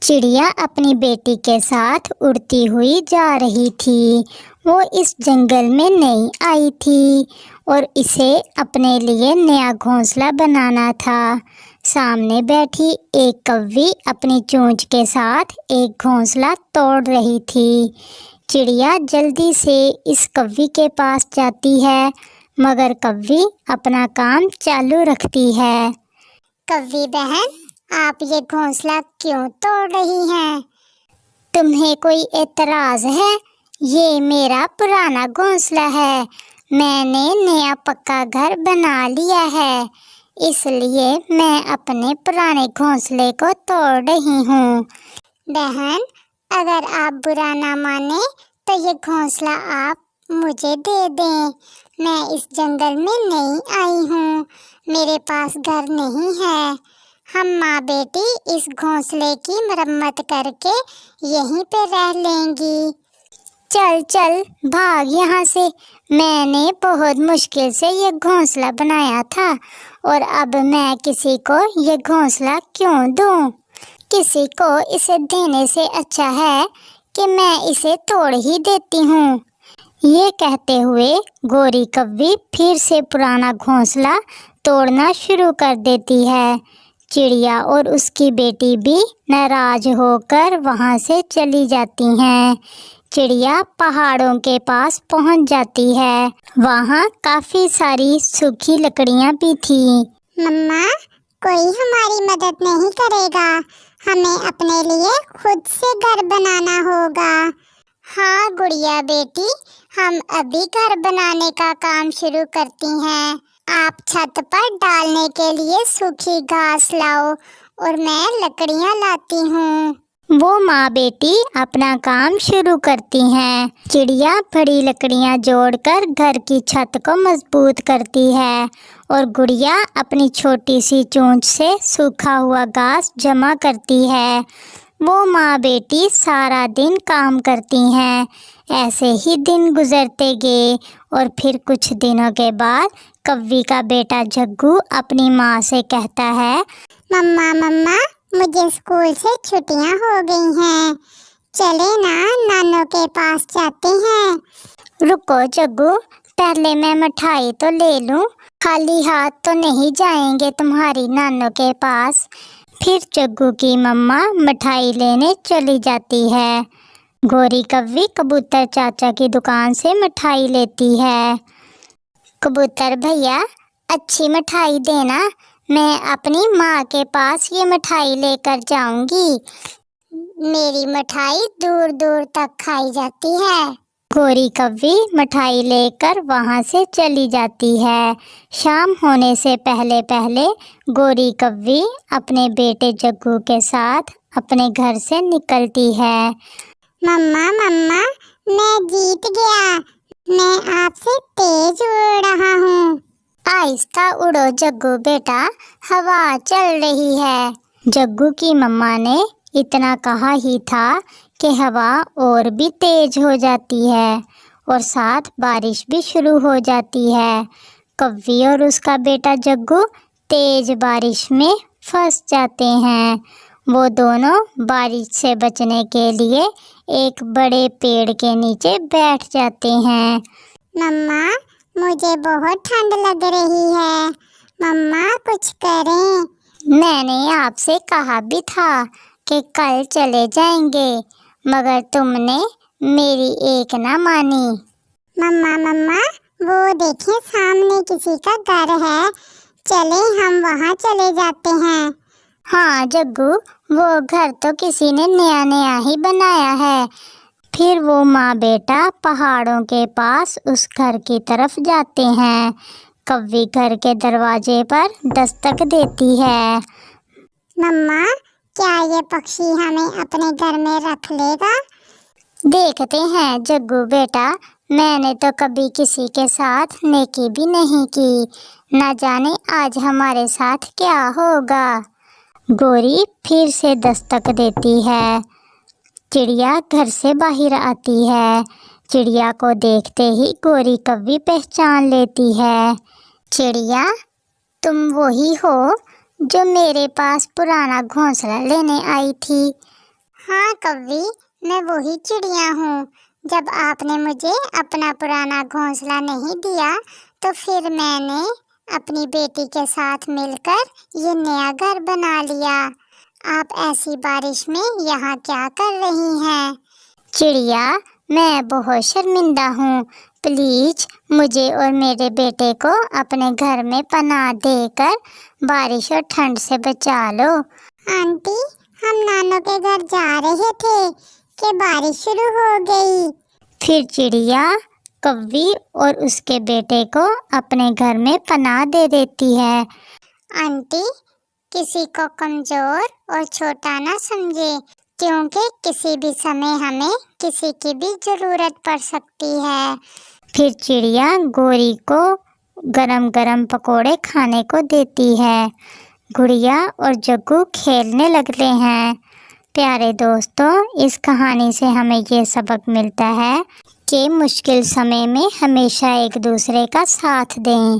चिड़िया अपनी बेटी के साथ उड़ती हुई जा रही थी। वो इस जंगल में नई आई थी और इसे अपने लिए नया घोंसला बनाना था। सामने बैठी एक कौवी अपनी चोंच के साथ एक घोंसला तोड़ रही थी। चिड़िया जल्दी से इस कौवी के पास जाती है, मगर कौवी अपना काम चालू रखती है। कौवी बहन, आप ये घोंसला क्यों तोड़ रही हैं? तुम्हें कोई एतराज है? ये मेरा पुराना घोंसला है। मैंने नया पक्का घर बना लिया है, इसलिए मैं अपने पुराने घोंसले को तोड़ रही हूँ। बहन, अगर आप बुरा ना माने तो ये घोंसला आप मुझे दे दें। मैं इस जंगल में नई आई हूँ, मेरे पास घर नहीं है। हम माँ बेटी इस घोंसले की मरम्मत करके यहीं पे रह लेंगी। चल चल भाग यहाँ से। मैंने बहुत मुश्किल से ये घोंसला बनाया था और अब मैं किसी को ये घोंसला क्यों दूँ? किसी को इसे देने से अच्छा है कि मैं इसे तोड़ ही देती हूँ। ये कहते हुए गोरी कौवी फिर से पुराना घोंसला तोड़ना शुरू कर देती है। चिड़िया और उसकी बेटी भी नाराज होकर वहाँ से चली जाती हैं। चिड़िया पहाड़ों के पास पहुँच जाती है। वहाँ काफी सारी सूखी लकड़ियाँ भी थी। मम्मा, कोई हमारी मदद नहीं करेगा। हमें अपने लिए खुद से घर बनाना होगा। हाँ गुड़िया बेटी, हम अभी घर बनाने का काम शुरू करती हैं। आप छत पर डालने के लिए सूखी घास लाओ और मैं लकड़ियाँ लाती हूँ। वो माँ बेटी अपना काम शुरू करती हैं। चिड़िया बड़ी लकड़ियाँ जोड़कर घर की छत को मजबूत करती है और गुड़िया अपनी छोटी सी चोंच से सूखा हुआ घास जमा करती है। वो माँ बेटी सारा दिन काम करती हैं। ऐसे ही दिन गुजरते गए और फिर कुछ दिनों के बाद कौवी का बेटा जग्गू अपनी माँ से कहता है, मम्मा मम्मा, मुझे स्कूल से छुट्टियाँ हो गई हैं। चले ना नानों के पास जाते हैं। रुको जग्गू, पहले मैं मिठाई तो ले लूं। खाली हाथ तो नहीं जाएंगे तुम्हारी नानों के पास। फिर जग्गू की मम्मा मिठाई लेने चली जाती है। गोरी कौवी कबूतर चाचा की दुकान से मिठाई लेती है। कबूतर भैया, अच्छी मिठाई देना, मैं अपनी माँ के पास ये मिठाई लेकर जाऊंगी। मेरी मिठाई दूर दूर तक खाई जाती है। गोरी कौवी मिठाई लेकर वहाँ से चली जाती है। शाम होने से पहले पहले गोरी कौवी अपने बेटे जग्गू के साथ अपने घर से निकलती है। मम्मा मम्मा, मैं जीत गया। मैं आपसे तेज उड़ रहा हूँ। आहिस्ता उड़ो जग्गू बेटा, हवा चल रही है। जग्गू की मम्मा ने इतना कहा ही था कि हवा और भी तेज हो जाती है और साथ बारिश भी शुरू हो जाती है। कौवी और उसका बेटा जग्गू तेज बारिश में फंस जाते हैं। वो दोनों बारिश से बचने के लिए एक बड़े पेड़ के नीचे बैठ जाते हैं। मम्मा, मुझे बहुत ठंड लग रही है। मम्मा, कुछ करें। मैंने आपसे कहा भी था कि कल चले जाएंगे, मगर तुमने मेरी एक ना मानी। मम्मा मम्मा, वो देखिए सामने किसी का घर है। चले हम वहाँ चले जाते हैं। हाँ जग्गू, वो घर तो किसी ने नया नया ही बनाया है। फिर वो माँ बेटा पहाड़ों के पास उस घर की तरफ जाते हैं। कौवी घर के दरवाजे पर दस्तक देती है। मम्मा, क्या ये पक्षी हमें अपने घर में रख लेगा? देखते हैं जग्गू बेटा, मैंने तो कभी किसी के साथ नेकी भी नहीं की, न जाने आज हमारे साथ क्या होगा। गोरी फिर से दस्तक देती है। चिड़िया घर से बाहर आती है। चिड़िया को देखते ही गोरी कौवी पहचान लेती है। चिड़िया, तुम वही हो जो मेरे पास पुराना घोंसला लेने आई थी। हाँ कौवी, मैं वही चिड़िया हूँ। जब आपने मुझे अपना पुराना घोंसला नहीं दिया तो फिर मैंने अपनी बेटी के साथ मिलकर ये नया घर बना लिया। आप ऐसी बारिश में यहाँ क्या कर रही हैं? चिड़िया, मैं बहुत शर्मिंदा हूँ। प्लीज मुझे और मेरे बेटे को अपने घर में पनाह देकर बारिश और ठंड से बचा लो। आंटी, हम नानू के घर जा रहे थे कि बारिश शुरू हो गई। फिर चिड़िया कौवी और उसके बेटे को अपने घर में पनाह दे देती है। आंटी, किसी को कमजोर और छोटा ना समझे, क्योंकि किसी भी समय हमें किसी की भी जरूरत पड़ सकती है। फिर चिड़िया गोरी को गरम गरम पकोड़े खाने को देती है। गुड़िया और जग्गू खेलने लगते हैं। प्यारे दोस्तों, इस कहानी से हमें ये सबक मिलता है कि मुश्किल समय में हमेशा एक दूसरे का साथ दें।